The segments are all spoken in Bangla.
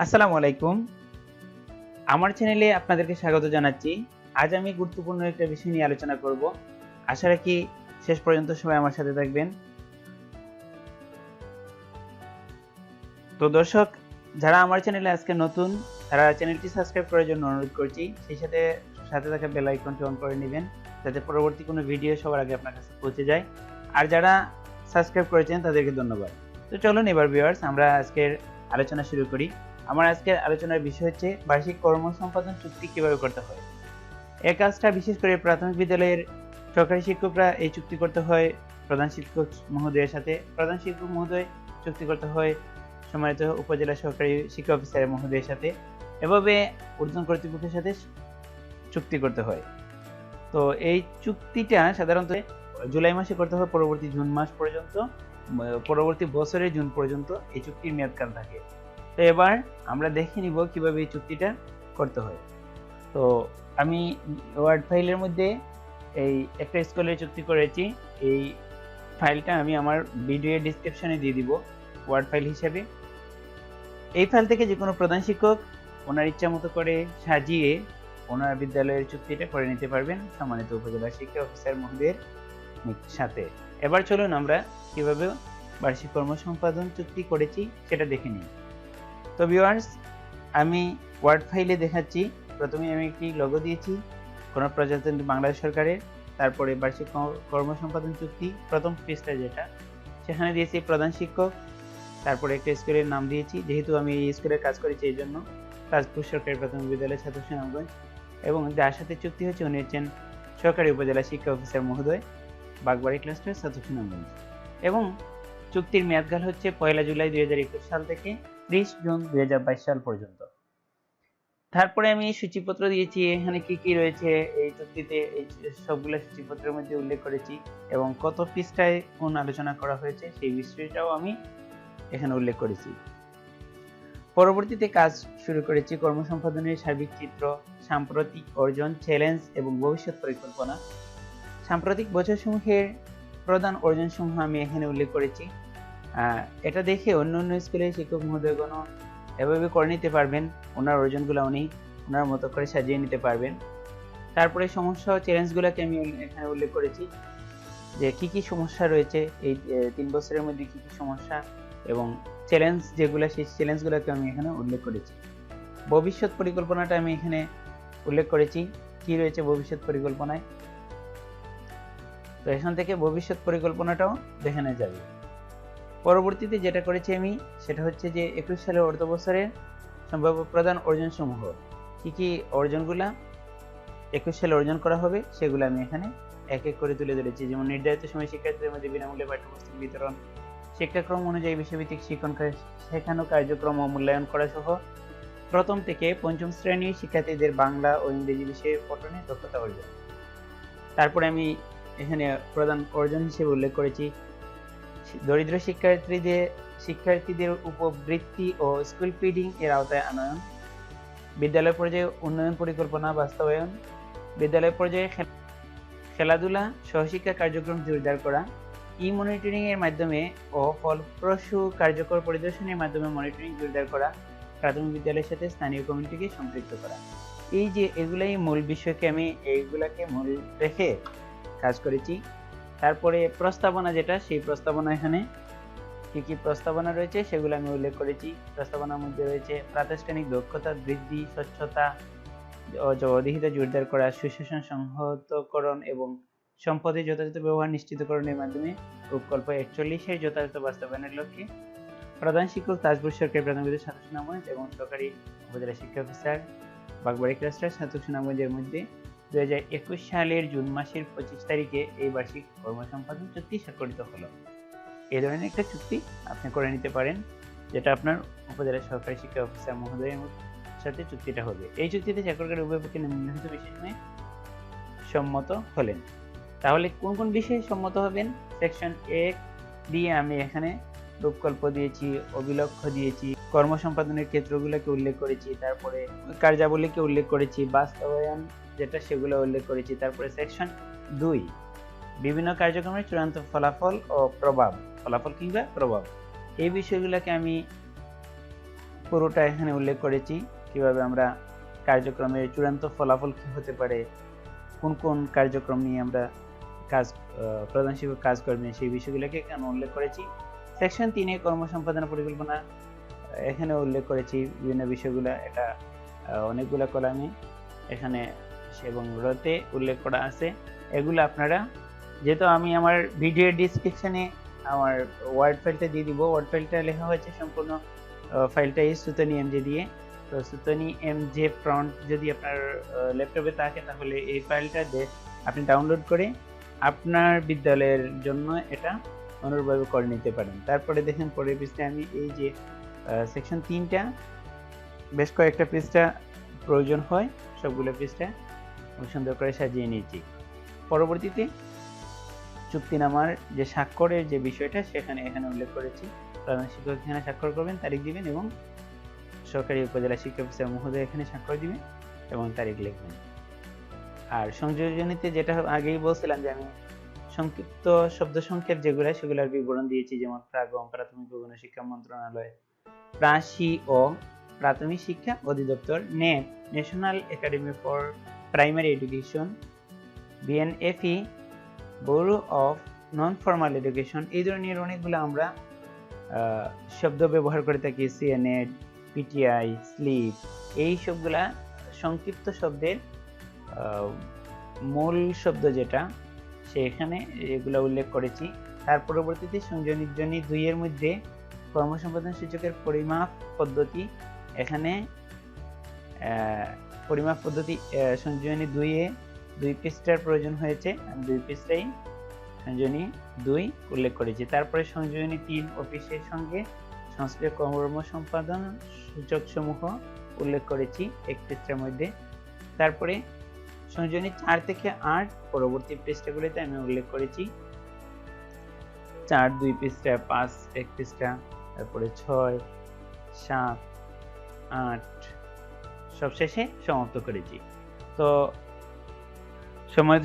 আসসালামু আলাইকুম। আমার চ্যানেলে আপনাদেরকে স্বাগত জানাচ্ছি। আজ আমি গুরুত্বপূর্ণ একটা বিষয় নিয়ে আলোচনা করব। আশা রাখি শেষ পর্যন্ত সবাই আমার সাথে থাকবেন। তো দর্শক, যারা আমার চ্যানেলে আজকে নতুন, তারা চ্যানেলটি সাবস্ক্রাইব করার জন্য অনুরোধ করছি। সেই সাথে সাথে থাকা বেল আইকনটি অন করে নেবেন, যাতে পরবর্তী কোনো ভিডিও সবার আগে আপনার কাছে পৌঁছে যায়। আর যারা সাবস্ক্রাইব করেছেন তাদেরকে ধন্যবাদ। তো চলুন এবার ভিউয়ার্স, আমরা আজকের আলোচনা শুরু করি। আমার আজকের আলোচনার বিষয় হচ্ছে বার্ষিক কর্ম সম্পাদন চুক্তি কিভাবে করতে হয়। এই কাজটা বিশেষ করে প্রাথমিক বিদ্যালয়ের সরকারি শিক্ষকরা এই চুক্তি করতে হয় প্রধান শিক্ষক মহোদয়ের সাথে। প্রধান শিক্ষক মহোদয় চুক্তি করতে হয় সম্মানিত উপজেলা সরকারি শিক্ষা অফিসার মহোদয়ের সাথে। এভাবে ঊর্ধ্বতন কর্তৃপক্ষের সাথে চুক্তি করতে হয়। তো এই চুক্তিটা সাধারণত জুলাই মাসে করতে হয়, পরবর্তী জুন মাস পর্যন্ত, পরবর্তী বছরের জুন পর্যন্ত এই চুক্তির মেয়াদকাল থাকে। তো এবার আমরা দেখে নিব কিভাবে এই চুক্তিটা করতে হয়। তো আমি ওয়ার্ড ফাইলের মধ্যে এই একটা স্কুলের চুক্তি করেছি। এই ফাইলটা আমি আমার ভিডিও ডেসক্রিপশনে দিয়ে দিব ওয়ার্ড ফাইল হিসেবে। এই ফাইল থেকে যে কোনো প্রধান শিক্ষক ওনার ইচ্ছা মতো করে সাজিয়ে ওনার বিদ্যালয়ের চুক্তিটা করে নিতে পারবেন সম্মানিত উপজেলা শিক্ষা অফিসার মহোদয়ের সাথে। এবার চলুন আমরা কিভাবে বার্ষিক কর্ম সম্পাদন চুক্তি করেছি সেটা দেখে নিই। তো ভিউয়ার্স, আমি ওয়ার্ড ফাইলে দেখাচ্ছি। প্রথমে আমি একটি লোগো দিয়েছি গণপ্রজাতন্ত্রী বাংলাদেশ সরকারের, তারপরে বার্ষিক কর্ম সম্পাদন চুক্তি প্রথম পৃষ্ঠা যেটা, সেখানে দিয়েছি প্রধান শিক্ষক, তারপরে একটা স্কুলের নাম দিয়েছি, যেহেতু আমি এই স্কুলে কাজ করেছি এই জন্য তাজপুর সরকারি প্রাথমিক বিদ্যালয় ছাত্র সুনামগঞ্জ। এবং যার সাথে চুক্তি হচ্ছে উনি হচ্ছেন সরকারি উপজেলা শিক্ষা অফিসার মহোদয়, বাগবাড়ি ক্লাস্টার ছাত্র সুনামগঞ্জ। এবং চুক্তির মেয়াদকাল হচ্ছে 1 জুলাই 2021 সাল থেকে 30 জুন 2022 সাল পর্যন্ত। তারপরে আমি সূচিপত্র দিয়েছি, এখানে কি কি রয়েছে এই চুক্তিতে, এই সবগুলো সূচিপত্রের মধ্যে উল্লেখ করেছি, এবং কত পৃষ্ঠায় কোন আলোচনা করা হয়েছে সেই বিষয়টাও আমি এখানে উল্লেখ করেছি। পরবর্তীতে কাজ শুরু করেছি কর্ম সম্পাদনের সার্বিক চিত্র, সাম্প্রতিক অর্জন, চ্যালেঞ্জ এবং ভবিষ্যৎ পরিকল্পনা। সাম্প্রতিক বছরসমূহের প্রধান অর্জনসমূহ আমি এখানে উল্লেখ করেছি। এটা দেখে অন্য অন্য স্কুলের শিক্ষক মহোদয়গণ এভাবে করে নিতে পারবেন, ওনার অর্জনগুলো উনি ওনার মতো করে সাজিয়ে নিতে পারবেন। তারপরে সমস্যা ও চ্যালেঞ্জগুলোকে আমি এখানে উল্লেখ করেছি, যে কি কি সমস্যা রয়েছে এই 3 বছরের মধ্যে, কি কি সমস্যা এবং চ্যালেঞ্জ যেগুলো, সেই চ্যালেঞ্জগুলোকে আমি এখানে উল্লেখ করেছি। ভবিষ্যৎ পরিকল্পনাটা আমি এখানে উল্লেখ করেছি, কি রয়েছে ভবিষ্যৎ পরিকল্পনায়। তো এখান থেকে ভবিষ্যৎ পরিকল্পনাটাও দেখানো যাবে। পরবর্তীতে যেটা করেছি আমি, সেটা হচ্ছে যে 21 সালের অর্থ বছরের সম্ভাব্য প্রধান অর্জন সমূহ, কি কি অর্জনগুলা 21 সালে অর্জন করা হবে সেগুলো আমি এখানে এক এক করে তুলে ধরেছি। যেমন নির্ধারিত সময় শিক্ষার্থীদের মধ্যে বিনামূল্যে পাঠ্যপুস্তক বিতরণ, শিক্ষাক্রম অনুযায়ী বিষয়ভিত্তিক শেখানো কার্যক্রম ও মূল্যায়ন করা সহ প্রথম থেকে পঞ্চম শ্রেণীর শিক্ষার্থীদের বাংলা ও ইংরেজি বিষয়ে পঠনে দক্ষতা অর্জন। তারপরে আমি এখানে প্রধান অর্জন হিসেবে উল্লেখ করেছি দরিদ্র শিক্ষার্থীদের উপবৃত্তি ও স্কুল ফিডিং এর আওতায় আনয়ন, বিদ্যালয় পর্যায়ে উন্নয়ন পরিকল্পনা বাস্তবায়ন, বিদ্যালয় পর্যায়ে খেলাধুলা সহশিক্ষা কার্যক্রম জোরদার করা, মনিটরিং এর মাধ্যমে ও ফলপ্রসূ কার্যকর পরিদর্শনের মাধ্যমে মনিটরিং জোরদার করা, প্রাথমিক বিদ্যালয়ের সাথে স্থানীয় কমিটিকে সম্পৃক্ত করা। এই যে এগুলাই মূল বিষয়কে আমি এইগুলাকে মূল রেখে কাজ করেছি। তারপরে প্রস্তাবনা যেটা, সেই প্রস্তাবনা এখানে কি কি প্রস্তাবনা রয়েছে সেগুলো আমি উল্লেখ করেছি। প্রস্তাবনার মধ্যে রয়েছে প্রাতিষ্ঠানিক দক্ষতা বৃদ্ধি, স্বচ্ছতা ও জবাবদিহিতা জোরদার করা, সুশাসন সংহতকরণ এবং সম্পদের যথাযথ ব্যবহার নিশ্চিতকরণের মাধ্যমে প্রকল্প 41 এর যথাযথ বাস্তবায়নের লক্ষ্যে প্রধান শিক্ষক তাজপুর সরকারি প্রাথমিক বিদ্যালয় ছাত্র সুনামগঞ্জ এবং সরকারি উপজেলা শিক্ষা অফিসার বাগবাড়ি ক্লাস্টার ছাত্র সুনামগঞ্জের মধ্যে 2021 সালের জুন মাসের 25 তারিখে এই বার্ষিক কর্ম সম্পাদন চুক্তি স্বাক্ষরিত হলো। এই ধরনের একটা চুক্তি আপনি করে নিতে পারেন, যেটা আপনার উপজেলা সরকারি শিক্ষা অফিসার মহোদয়ের সাথে চুক্তিটা হবে। এই চুক্তিতে স্বাক্ষরকারী উভয় পক্ষের নিম্নলিখিত বিষয় নিয়ে সম্মত হলেন। তাহলে কোন কোন বিষয়ে সম্মত হবেন? সেকশন 1 দিয়ে আমি এখানে রূপকল্প দিয়েছি, অভিলক্ষ্য দিয়েছি, কর্ম সম্পাদনের ক্ষেত্রগুলোকে উল্লেখ করেছি, তারপরে কার্যাবলীকে উল্লেখ করেছি, বাস্তবায়ন যেটা সেগুলো উল্লেখ করেছি। তারপরে সেকশন 2 বিভিন্ন কার্যক্রমের চূড়ান্ত ফলাফল ও প্রভাব, ফলাফল কিংবা প্রভাব, এই বিষয়গুলোকে আমি পুরোটা এখানে উল্লেখ করেছি, কিভাবে আমরা কার্যক্রমের চূড়ান্ত ফলাফল কি হতে পারে, কোন কোন কার্যক্রম নিয়ে আমরা প্রধান শিক্ষক কাজ করবেন, সেই বিষয়গুলোকে এখানে উল্লেখ করেছি। সেকশন 3 এ কর্মসম্পাদনা পরিকল্পনা এখানে উল্লেখ করেছি বিভিন্ন বিষয়গুলো। এটা অনেকগুলো কলামে এখানে এবং রতে উল্লেখ করা আছে। এগুলো আপনারা, যেহেতু আমি আমার ভিডিও ডেসক্রিপশনে আমার ওয়ার্ড ফাইলটা দিয়ে দিব, ওয়ার্ড ফাইলটা লেখা হয়েছে সম্পূর্ণ ফাইলটাই সুতনি এমজে দিয়ে। তো সুতনি এমজে ফ্রন্ট যদি আপনার ল্যাপটপে থাকে তাহলে এই ফাইলটা আপনি ডাউনলোড করে আপনার বিদ্যালয়ের জন্য এটা অনুরূপভাবে করে নিতে পারেন। তারপরে দেখেন পরের পৃষ্ঠায় আমি এই যে সেকশন 3টা বেশ কয়েকটা পৃষ্ঠা প্রয়োজন হয়, সবগুলো পৃষ্ঠা আমি সুন্দর করে সাজিয়ে নিয়েছি। পরবর্তীতে চুক্তিনামার যে স্বাক্ষরের যে বিষয়টা সেখানে এখানে উল্লেখ করেছি। প্রধান শিক্ষক এখানে স্বাক্ষর করবেন, তারিখ দিবেন এবং সরকারি উপজেলা শিক্ষা অফিসার মহোদয় এখানে স্বাক্ষর দিবেন এবং তারিখ লিখবেন। আর সংযোজনীতে যেটা আগেই বলছিলাম যে আমি সংক্ষিপ্ত শব্দ সংক্ষেপ যেগুলো সেগুলোর বিবরণ দিয়েছি, যেমন প্রাগম প্রাথমিক ও গণশিক্ষা মন্ত্রণালয়, প্রাসিও প্রাথমিক শিক্ষা অধিদপ্তর, নেট national academy for primary education, BNFE bureau of non formal education. এই ধরনের অনেকগুলো আমরা শব্দ ব্যবহার করে থাকি। সিএনএড, পিটিআই, স্লিপ, এই সবগুলা সংক্ষিপ্ত শব্দের মূল শব্দ যেটা সেখানে এগুলো উল্লেখ করেছি। তার পরবর্তীতে সংযোজনী 2 এর মধ্যে কর্মসম্পাদন সূচকের পরিমাপ পদ্ধতি, এখানে পরিমাপ পদ্ধতি সংযোজনী 2 এ 2 পৃষ্ঠার প্রয়োজন হয়েছে, আমি 2 পৃষ্ঠায় সংযোজনী 2 উল্লেখ করেছি। তারপরে সংযোজনী 3 অফিসের সঙ্গে সংশ্লিষ্ট কর্মসম্পাদন সূচক সমূহ উল্লেখ করেছি 1 পৃষ্ঠার মধ্যে। তারপরে সংযোজনী 4 থেকে 8 পরবর্তী পৃষ্ঠাগুলিতে আমি উল্লেখ করেছি। 4 2 পৃষ্ঠা, 5 1 পৃষ্ঠা, তারপরে 6 7 8 সবশেষে সমাপ্ত করেছি। তো সময়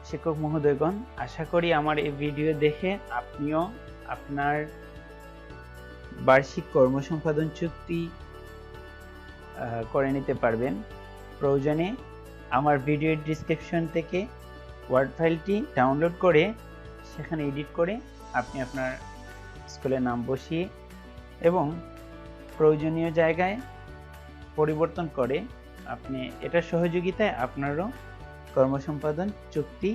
শিক্ষক মহোদয়গণ, আশা করি আমার এই ভিডিও দেখে আপনিও আপনার বার্ষিক কর্মসম্পাদন চুক্তি করে নিতে পারবেন। প্রয়োজনে আমার ভিডিও ডেসক্রিপশন থেকে ওয়ার্ড ফাইলটি ডাউনলোড করে সেখানে এডিট করে আপনি আপনার স্কুলের নাম বসিয়ে এবং প্রয়োজনীয় জায়গায় পরিবর্তন করে আপনি এটার সহযোগিতায় আপনারও কর্মসম্পাদন চুক্তি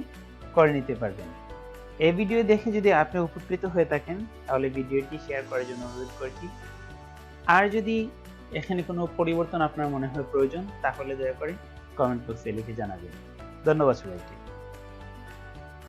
করে নিতে পারবেন। এই ভিডিও দেখে যদি আপনি উপকৃত হয়ে থাকেন তাহলে ভিডিওটি শেয়ার করার জন্য অনুরোধ করছি। আর যদি এখানে কোনো পরিবর্তন আপনার মনে হয় প্রয়োজন তাহলে দয়া করে কমেন্ট বক্সে লিখে জানাবেন। ধন্যবাদ সবাইকে।